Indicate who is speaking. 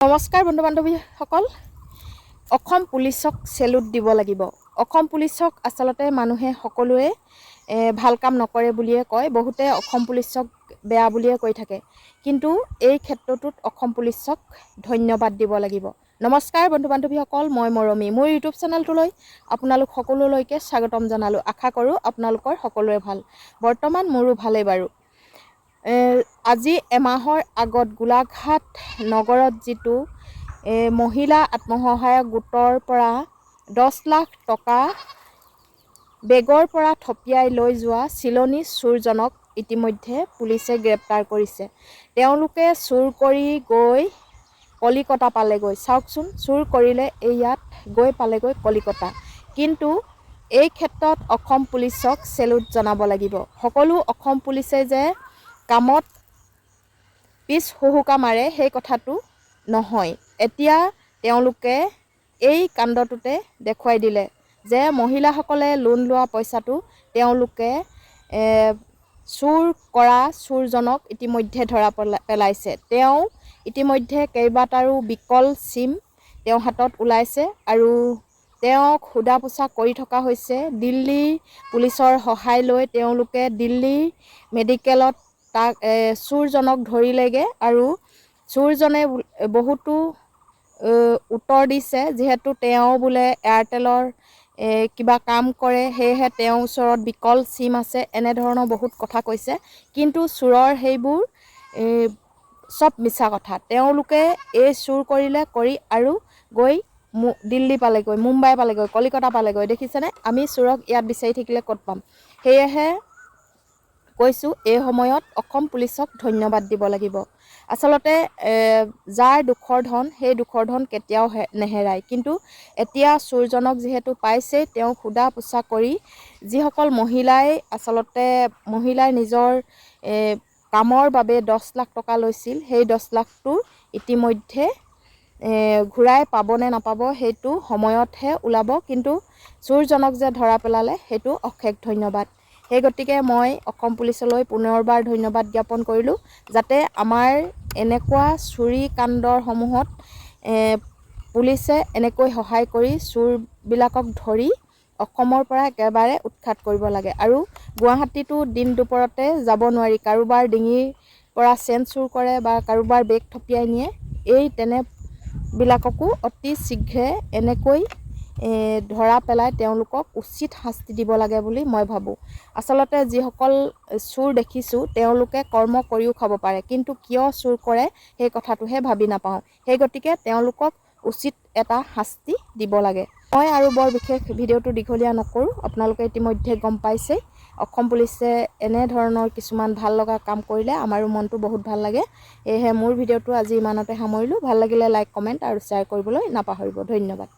Speaker 1: নমস্কাৰ বন্ধু বান্ধৱীসকল, অসম পুলিচক চেলুট দিব লাগিব। অসম পুলিচক আচলতে মানুহে সকলোৱে ভাল কাম নকৰে বুলিয়ে কয়, বহুতে অসম পুলিচক বেয়া বুলিয়ে কৈ থাকে, কিন্তু এই ক্ষেত্ৰটোত অসম পুলিচক ধন্যবাদ দিব লাগিব। নমস্কাৰ বন্ধু বান্ধৱীসকল, মই মৰমী, মোৰ ইউটিউব চেনেলটোলৈ আপোনালোক সকলোলৈকে স্বাগতম জনালোঁ। আশা কৰোঁ আপোনালোকৰ সকলোৰে ভাল। বৰ্তমান মোৰো ভালেই বাৰু। আজি এমাহৰ আগত গোলাঘাট নগৰত যিটো মহিলা আত্মসহায়ক গোটৰ পৰা 10 লাখ টকা বেগৰ পৰা থপিয়াই লৈ যোৱা চিলনী চোৰজনক ইতিমধ্যে পুলিচে গ্ৰেপ্তাৰ কৰিছে। তেওঁলোকে চুৰ কৰি গৈ কলিকতা পালেগৈ। চাওকচোন, চুৰ কৰিলে ইয়াত গৈ পালেগৈ কলিকতা। কিন্তু এই ক্ষেত্ৰত অসম পুলিচক চেলুট জনাব লাগিব। সকলো অসম পুলিচে যে কামত পিছ হুহুকা মাৰে সেই কথাটো নহয়। এতিয়া তেওঁলোকে এই কাণ্ডটোতে দেখুৱাই দিলে যে মহিলাসকলে লোন লোৱা পইচাটো তেওঁলোকে চুৰ কৰা চোৰজনক ইতিমধ্যে ধৰা পেলাইছে। তেওঁ ইতিমধ্যে কেইবাটাৰো বিকল চিম তেওঁ হাতত ওলাইছে আৰু তেওঁক সোধা পোছা কৰি থকা হৈছে। দিল্লী পুলিচৰ সহায় লৈ তেওঁলোকে দিল্লী মেডিকেলত তাক চোৰজনক ধৰিলেগৈ আৰু চোৰজনে বহুতো উত্তৰ দিছে, যিহেতু তেওঁ বোলে এয়াৰটেলৰ কিবা কাম কৰে, সেয়েহে তেওঁৰ ওচৰত বিকল চিম আছে, এনেধৰণৰ বহুত কথা কৈছে। কিন্তু চোৰৰ সেইবোৰ চব মিছা কথা। তেওঁলোকে এই চুৰ কৰিলে, কৰি আৰু গৈ দিল্লী পালেগৈ, মুম্বাই পালেগৈ, কলিকতা পালেগৈ। দেখিছেনে? আমি চোৰক ইয়াত বিচাৰি থাকিলে ক'ত পাম? সেয়েহে কৈছোঁ, এই সময়ত অসম পুলিচক ধন্যবাদ দিব লাগিব। আচলতে যাৰ দুখৰ ধন, সেই দুখৰ ধন কেতিয়াও নেহেৰায়। কিন্তু এতিয়া চোৰজনক যিহেতু পাইছেই, তেওঁ সোধা পোছা কৰি যিসকল মহিলাই নিজৰ কামৰ বাবে 10 লাখ টকা লৈছিল, সেই 10 লাখটো ইতিমধ্যে ঘূৰাই পাব নে নাপাব সেইটো সময়তহে ওলাব। কিন্তু চোৰজনক যে ধৰা পেলালে সেইটো অশেষ ধন্যবাদ। সেই গতিকে মই অসম পুলিচলৈ পুনৰবাৰ ধন্যবাদ জ্ঞাপন কৰিলোঁ, যাতে আমাৰ এনেকুৱা চুৰি কাণ্ডৰ সমূহত পুলিচে এনেকৈ সহায় কৰি চোৰবিলাকক ধৰি অসমৰ পৰা একেবাৰে উৎখাত কৰিব লাগে। আৰু গুৱাহাটীতো দিন দুপৰতে যাব নোৱাৰি। কাৰোবাৰ ডিঙিৰ পৰা চেন চুৰ কৰে বা কাৰোবাৰ বেগ থপিয়াই নিয়ে, এই তেনেবিলাককো অতি শীঘ্ৰে এনেকৈ ধৰা পেলাই তেওঁলোকক উচিত শাস্তি দিব লাগে বুলি মই ভাবোঁ। আচলতে যিসকল চোৰ দেখিছোঁ, তেওঁলোকে কৰ্ম কৰিও খাব পাৰে, কিন্তু কিয় চুৰ কৰে সেই কথাটোহে ভাবি নাপাওঁ। সেই গতিকে তেওঁলোকক উচিত এটা শাস্তি দিব লাগে। মই আৰু বৰ বিশেষ ভিডিঅ'টো দীঘলীয়া নকৰোঁ, আপোনালোকে ইতিমধ্যে গম পাইছেই। অসম পুলিচে এনেধৰণৰ কিছুমান ভাল লগা কাম কৰিলে আমাৰো মনটো বহুত ভাল লাগে। সেয়েহে মোৰ ভিডিঅ'টো আজি ইমানতে সামৰিলোঁ। ভাল লাগিলে লাইক, কমেণ্ট আৰু শ্বেয়াৰ কৰিবলৈ নাপাহৰিব। ধন্যবাদ।